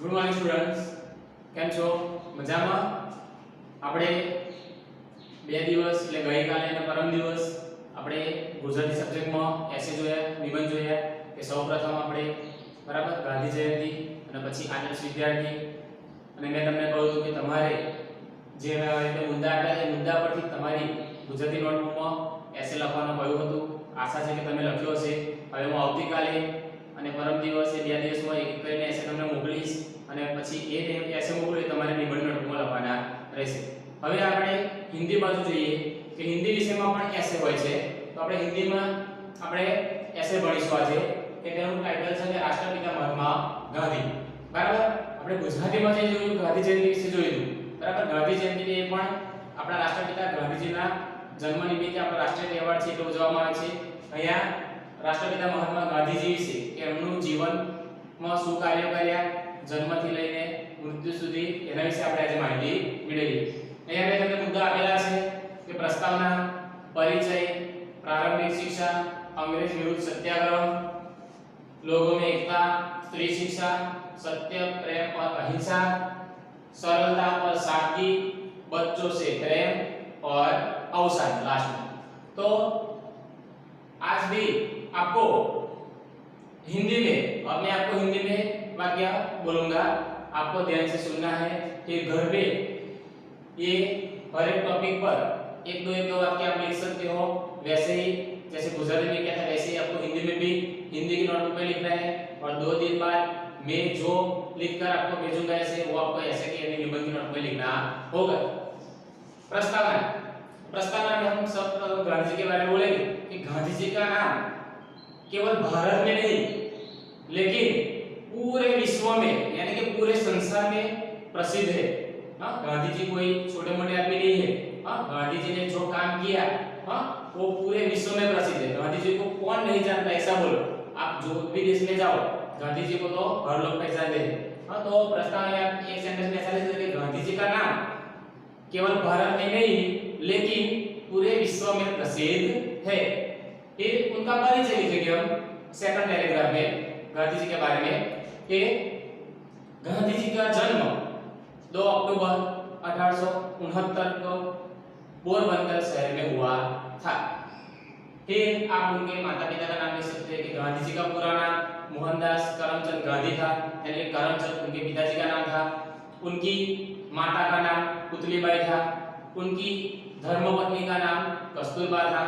Good morning students, કેમ છો? મજામાં? આપણે બે દિવસ એટલે ગઈકાલે અને પરમ દિવસ આપણે ગુજરાતી સબ્જેક્ટમાં એસે જોયા, નિબંધ જોયા કે સૌપ્રથમ આપણે બરાબર ગાંધી જયંતિ અને પછી આદર્શ વિદ્યાર્થી અને મેં તમને કહ્યું હતું કે તમારે જે મેં આ રીતે મુદ્દા આપ્યા એ મુદ્દા પરથી તમારી ગુજરાતી નોટબુકમાં એસે લખવાનું કહ્યું હતું. આશા છે કે તમે લખ્યો હશે. હવે હું આવતીકાલે અને પરમ દિવસે બે દિવસમાં એક કરીને એસે તમને મોકલીશ અને પછી એ એસે મોકલી તમારે નિબંધ નોટબુકમાં લખવાના રહેશે. હવે આપણે હિન્દી બાજુ જોઈએ કે હિન્દી વિષયમાં પણ એસે હોય છે. તો આપણે હિન્દીમાં આપણે એસે ભણીશું આજે કે તેનું ટાઇટલ છે કે રાષ્ટ્રપિતા મહાત્મા ગાંધી. બરાબર? આપણે ગુજરાતીમાં જે જોયું ગાંધી જયંતિ વિશે જોયું. બરાબર? ગાંધી જયંતિ એ પણ આપણા રાષ્ટ્રપિતા ગાંધીજીના જન્મ નિમિત્તે આપણો રાષ્ટ્રીય તહેવાર છે એટલે ઉજવવામાં આવે છે. અહીંયા રાષ્ટ્રપિતા મહાત્મા ગાંધીજી વિશે કે એમનું જીવનમાં શું કાર્ય કર્યા, જન્મથી લઈને મૃત્યુ સુધી એના વિશે આપણે આજે માહિતી મેળવીએ. અહીંયા મેં તમને મુદ્દા આપેલા છે કે પ્રસ્તાવના, પરિચય, प्रारंभिक शिक्षा, अंग्रेज विरुद्ध सत्याग्रह, लोगों में एकता, स्त्री शिक्षा, सत्य, प्रेम और अहिंसा, सरलता और सादगी, बच्चों से प्रेम और अवसान लास्ट में. तो आज भी आपको हिंदी में, अब मैं आपको हिंदी में वाक्य बोलूंगा, आपको ध्यान से सुनना है कि घर पे ये हर एक टॉपिक पर एक दो वाक्य आप लिख सकते हो. वैसे ही जैसे गुजराती में क्या था वैसे ही आपको हिंदी में भी हिंदी की नोटबुक में लिखना है और 2 दिन बाद मैं जो लिखकर आपको भेजूंगा ऐसे वो आपको ऐसे कि निबंध की नोटबुक में लिखना होगा. प्रस्तावना. प्रस्तावना में हम सब गांधी जी के बारे में बोलेंगे कि गांधी जी का नाम केवल भारत में नहीं लेकिन पूरे विश्व में यानी कि पूरे संसार में प्रसिद्ध है. हाँ, गांधी जी कोई छोटे मोटे आदमी नहीं है. हाँ, गांधी जी ने जो काम किया हाँ वो पूरे विश्व में प्रसिद्ध है. गांधी जी को कौन नहीं जानता ऐसा बोलो. आप जो भी देश में जाओ गांधी जी को तो हर लोग पहचानते हैं. हाँ, तो प्रस्तावना में आप एक सेंटेंस में ऐसा लिख सकते हैं गांधी जी का नाम केवल भारत में नहीं लेकिन पूरे विश्व में प्रसिद्ध है. फिर उनका परिचय लिखेंगे हम सेकंड पैराग्राफ में गांधी जी के बारे में कि गांधी जी का जन्म 2 अक्टूबर 1869 को पोरबंदर शहर में हुआ था. फिर आप उनके माता पिता का नाम लिख सकते हैं कि गांधी जी का पूरा नाम मोहनदास करमचंद गांधी था यानी करमचंद उनके पिताजी का नाम था. उनकी माता का नाम पुतलीबाई था. उनकी धर्मपत्नी का नाम कस्तूरबा था.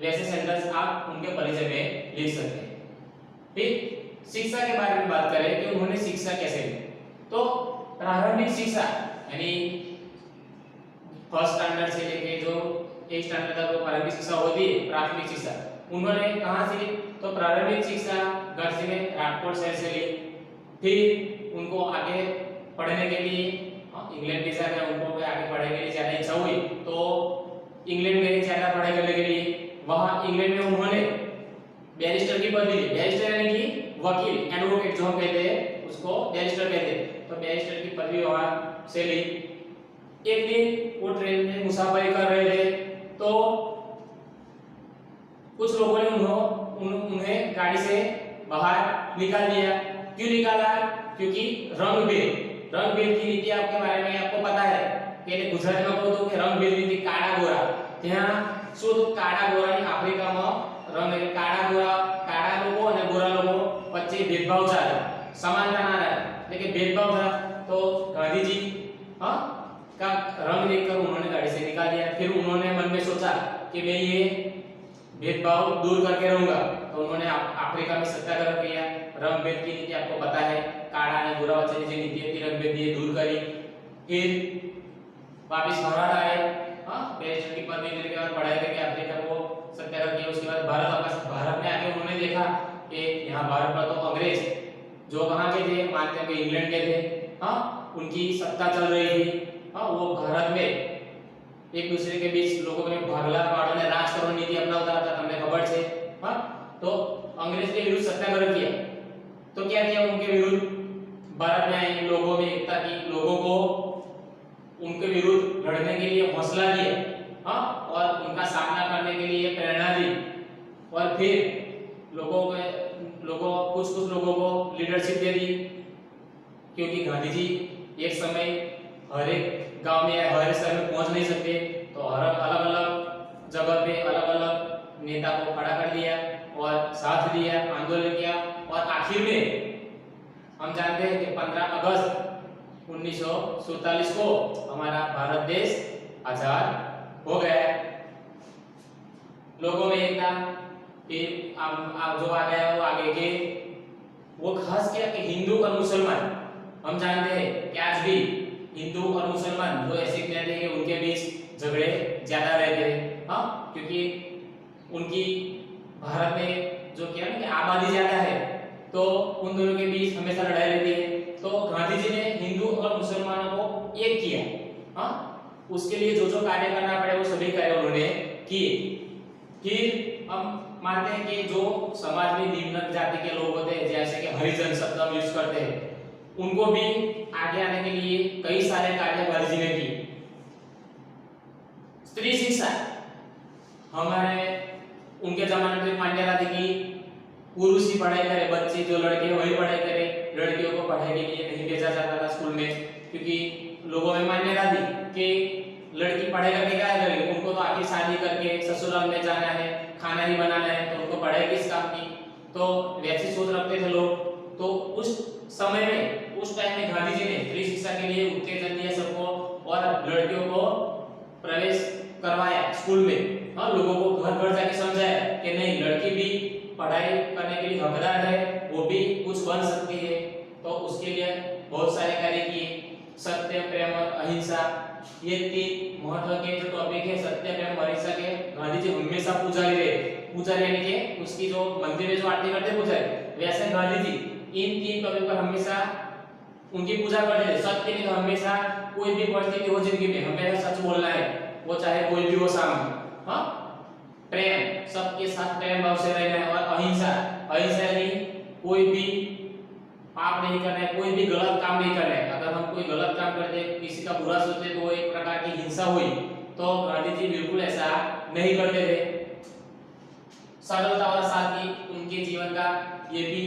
वैसे सेंटेंस आप उनके परिचय में लिख सकते हैं. फिर शिक्षा के बारे में बात करें कि उन्होंने शिक्षा कैसे ली. तो प्रारंभिक शिक्षा यानी फर्स्ट स्टैंडर्ड से लेके जो 1 स्टैंडर्ड तक वो प्रारंभिक शिक्षा होती है प्राथमिक शिक्षा उन्होंने कहां से ली. तो प्रारंभिक शिक्षा घर से में राजकोट शहर से ली. फिर उनको आगे पढ़ने के लिए इंग्लैंड वीजा में उनको आगे पढ़ने के लिए ज्यादा इच्छा हुई तो इंग्लैंड गए ज्यादा पढ़ाई करने के लिए. वहां इंग्लैंड में उन्होंने बैरिस्टर की पदवी ली. बैरिस्टर यानी कि वकील, एडवोकेट जो हम कहते हैं उसको बैरिस्टर कहते हैं. तो बैरिस्टर की पदवी वहां से ली. एक दिन वो ट्रेन में मुसाफरी कर रहे थे तो कुछ लोगों ने उन्हें गाड़ी से बाहर निकाल दिया. क्यों निकाला? क्योंकि रंगभेद की नीति आपके बारे में आपको पता है कि गुजरात में कहूं तो कि रंगभेद नीति काड़ा गोरा ત્યાં શું કાળા ગોરાની આફ્રિકામાં રંગ કાળા લોકો અને ગોરા લોકો વચ્ચે ભેદભાવ ચાલે, સમાનતા ના રહે એટલે કે ભેદભાવ था. तो गांधी जी हाँ का रंग देखकर उन्होंने गाड़ी से निकाल दिया. फिर उन्होंने मन में सोचा कि मैं ये भेदभाव दूर करके रहूंगा. तो उन्होंने अफ्रीका में सत्याग्रह किया. रंग भेद की नीति आपको पता है काड़ा और गोरा वच्चेनी जे नीति थी रंग भेद ये दूर करी. फिर वापस भारत आए. हाँ, बैरिस्टर की पदवी लेने के बाद पढ़ाई करके अफ्रीका को सत्याग्रह किया. उसके बाद भारत में आके उन्होंने देखा कि यहाँ भारत पर तो अंग्रेज जो कहाँ के थे मानते हैं कि इंग्लैंड के थे. हाँ, उनकी सत्ता चल रही थी. हाँ, वो भारत में एक दूसरे के बीच लोगों ने भागला पाड़ो ने राज करो नीति अपनावता था. તમને ખબર છે. हाँ, तो अंग्रेज के विरुद्ध सत्याग्रह किया. तो क्या किया उनके विरुद्ध? भारत में आए लोगों में एकता की, लोगों को उनके विरुद्ध लड़ने के लिए हौसला दिया. हाँ, और उनका सामना करने के लिए प्रेरणा दी. और फिर कुछ लोगों को लीडरशिप दे दी क्योंकि गांधी जी एक समय हर एक गांव में या हर एक शहर में पहुंच नहीं सकते, तो अलग अलग जगह पे अलग अलग नेता को खड़ा कर दिया और साथ दिया, आंदोलन किया, और आखिर में हम जानते हैं कि 15 अगस्त 1947 को हमारा भारत देश आजाद हो गया। लोगों में एकता, फिर आप जो आ गया वो आगे के वो खास किया कि हिंदू और मुसलमान, हम जानते हैं कि आज भी हिंदू और मुसलमान जो ऐसे कहते हैं कि उनके बीच झगड़े ज्यादा रहते हैं, हाँ, क्योंकि उनकी भारत में जो क्या है कि आबादी ज्यादा है, तो उन दोनों के बीच हमेशा लड़ाई रहती है। तो गांधी जी ने हिंदू और मुसलमानों को एक किया, हाँ, उसके लिए जो जो कार्य करना पड़े वो सभी कार्य उन्होंने किए। फिर हम मानते हैं कि जो समाज में निम्न जाति के लोग होते हैं, जैसे कि हरिजन शब्द हम यूज करते हैं, उनको भी आगे आने के लिए कई सारे कार्य गांधी जी ने किए। स्त्री शिक्षा, हमारे उनके जमाने में मान्यता थी कि पुरुष ही पढ़ाई करे, बच्चे जो लड़के वही पढ़ाई करे, लड़कियों को पढ़ाई के लिए नहीं भेजा जाता था स्कूल में, क्योंकि लोगों में मान्यता थी कि लड़की पढ़ाई करके क्या करेगी, उनको तो आखिर शादी करके ससुराल में जाना है, खाना ही बनाना है, तो उनको पढ़ाई किस काम की, तो वैसी सोच रखते थे लोग। तो उस समय में उस टाइम में गांधी जी ने स्त्री शिक्षा के लिए उत्तेजन दिया सबको, और लड़कियों को प्रवेश करवाया स्कूल में, हाँ, लोगों को घर घर जाके समझाया कि नहीं, लड़की भी पढ़ाई करने के लिए हकदार है, वो भी कुछ बन सकती है। तो उसके लिए बहुत सारे कार्य किए। सत्य, प्रेम और अहिंसा, ये तीन महत्व के जो टॉपिक है, सत्य, प्रेम और अहिंसा के गांधी जी हमेशा पुजारी रहे। पुजारी यानी कि उसकी जो मंदिर में जो आरती करते पुजारी, वैसे गांधी जी इन तीन टॉपिक पर हमेशा उनकी पूजा करते थे। सत्य में तो हमेशा कोई भी परिस्थिति हो जिंदगी में हमेशा सच बोलना है, वो चाहे कोई भी हो सामने, हाँ। प्रेम, सबके साथ प्रेम भाव से रहना है, और अहिंसा, अहिंसा यानी कोई भी पाप नहीं करना है, कोई भी गलत काम नहीं करना है। अगर हम कोई गलत काम करते, किसी का बुरा सोचते, तो वो एक प्रकार की हिंसा हुई। तो गांधी जी बिल्कुल ऐसा नहीं करते थे। सरलता और सादगी, उनके जीवन का ये भी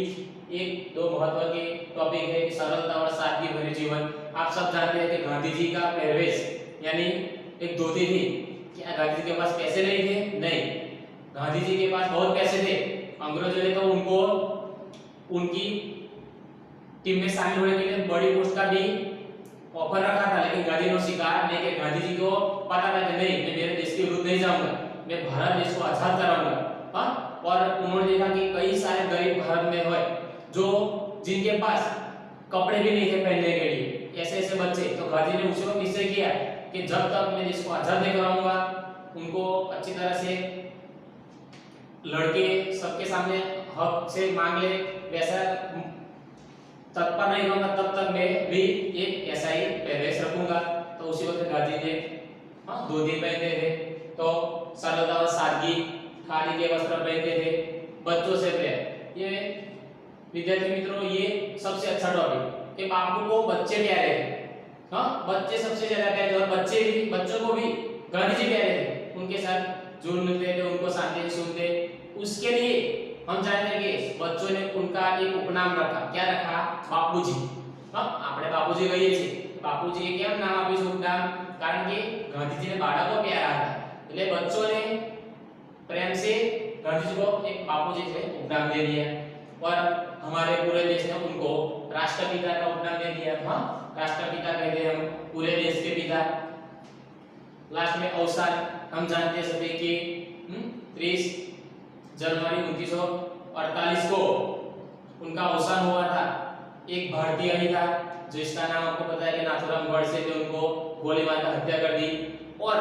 एक दो महत्व के टॉपिक है कि सरलता और सादगी भरे जीवन। आप सब जानते हैं कि गांधी जी का पहरवेश यानी एक धोती थी। क्या गांधी जी के पास पैसे नहीं थे? नहीं, गांधी जी के पास बहुत पैसे थे। अंग्रेजों ने तो उनको उनकी टीम में शामिल होने के लिए बड़ी पोस्ट का भी ऑफर रखा था, लेकिन गांधी ने स्वीकार नहीं किया। गांधी जी को पता था कि नहीं, मैं मेरे देश के विरुद्ध नहीं जाऊंगा, मैं भारत देश को आजाद कराऊंगा, हाँ। और उन्होंने देखा कि कई सारे गरीब भारत में हुए जो जिनके पास कपड़े भी नहीं थे पहनने के लिए, ऐसे ऐसे बच्चे। तो गांधी ने उसी वक्त निश्चय किया कि जब तक मैं देश को आजाद नहीं कराऊंगा, उनको अच्छी तरह से लड़के सबके सामने हक से मांग ले, वैसा तत्पर नहीं रहूंगा, तब तक मैं भी एक ऐसा ही पहरेश रखूंगा। तो उसी वक्त गांधी ने धोती पहनते थे, तो सरलता और सादगी, खादी के वस्त्र पहनते थे, बच्चों से प्रेम। ये विद्यार्थी मित्रों, ये सबसे अच्छा टॉपिक कि बापू को बच्चे प्यारे थे, हाँ, बच्चे सबसे ज्यादा प्यारे, और बच्चों को भी गांधी जी प्यारे थे। उनके साथ जुड़ मिलते थे, उनको शांति से सुनते। उसके लिए हम जानते हैं कि बच्चों ने उनका एक उपनाम रखा। क्या रखा? बापूजी। हाँ, આપણે બાપુજી કહીએ છીએ। બાપુજી કેમ નામ આપ્યું છે ઉપનામ? કારણ કે ગાંધીજી ने बाड़ा को प्यारा था, એટલે बच्चों ने प्रेम से गांधी जी को एक बापूजी से उपनाम दे दिया। और हमारे पूरे देश ने उनको राष्ट्रपिता का उपनाम दे दिया। हाँ, राष्ट्रपिता कहते हैं हम पूरे देश के पिता। लास्ट में अवसान, हम जानते हैं सभी कि 30 जनवरी 1948 को उनका अवसान हुआ था। एक भारतीय ही था जिसका नाम आपको पता है कि नाथूराम गोडसे ने उनको गोली मारकर हत्या कर दी। और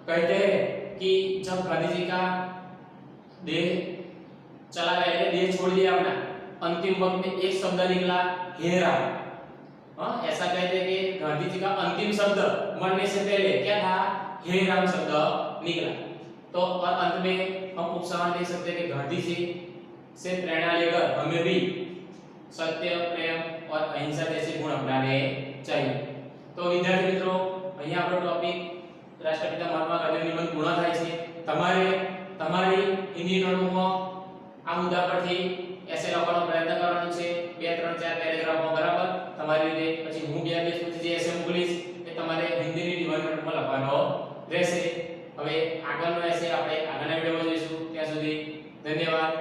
कहते हैं कि जब गांधी जी का देह चला गया, देह छोड़ दिया अपना, अंतिम वक्त में एक शब्द निकला, हे राम। हाँ, ऐसा कहते हैं कि गांधी जी का अंतिम शब्द मरने से पहले क्या था? हे राम शब्द निकला। तो और अंत में हम उपसंहार दे सकते हैं कि गांधी जी से प्रेरणा लेकर हमें भी सत्य, प्रेम और अहिंसा जैसे गुण अपनाने चाहिए। तो विद्यार्थी मित्रों, અહીંયા આપણો ટોપિક રાષ્ટ્રપિતા મહાત્મા ગાંધીનું નિબંધ પૂર્ણ થાય છે। તમારી હિન્દી નોટબુકમાં આ મુદ્દા પરથી એસે લખવાનો પ્રયત્ન કરવાનો છે, 2 3 4 પેરેગ્રાફમાં, બરાબર? તમારી રીતે પછી હું 2 દિવસ પછી જે એસે મોકલીશ એ તમારે હિન્દીની ડિમાન્ડ નોટમાં લખવાનો રહેશે. હવે આગળનો એસે આપણે આગળના વિડિયોમાં જોઈશું. ત્યાં સુધી ધન્યવાદ.